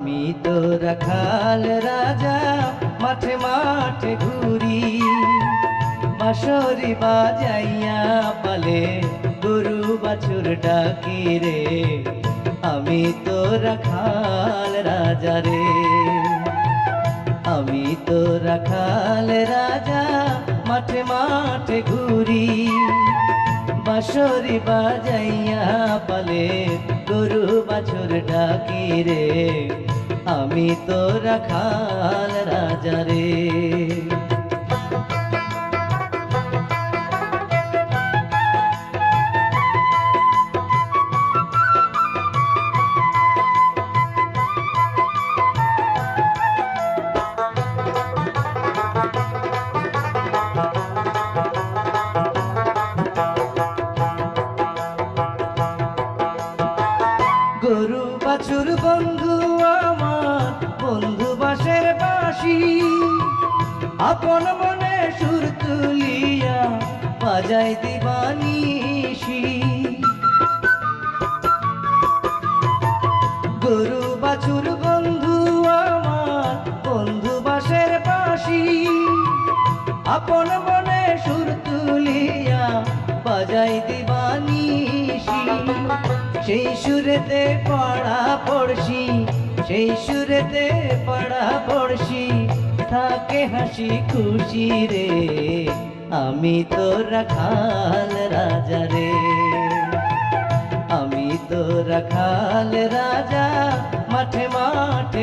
আমি তো রাখাল রাজা, মাঠে মাঠে ঘুরি, বাঁশরি বাজাইয়া পালে গরু বাছুর ডাকি রে। আমি তো রাখাল রাজা রে, আমি তো রাখাল রাজা, মাঠে মাঠে ঘুরি, বাঁশরি বাজাইয়া পালে গরু বাছুর ডাকি রে। আমি তো রাখাল রাজা রে। গরু বাছুর বন্ধু আমার, বন্ধু বাঁশের বাঁশি, আপন মনে সুর তুলিয়া বাজাই দিবানিশি। গরু বাছুর বন্ধু আমার, বন্ধু বাঁশের বাঁশি, আপন মনে সুর তুলিয়া বাজাই দিবানিশি। সেই সুরেতে পড়া পড়শি, সেই সুরেতে পড়া পড়শি, থাকে হাসি খুশি রে। আমি তো রাখাল রাজা রে, আমি তো রাখাল রাজা, মাঠে মাঠে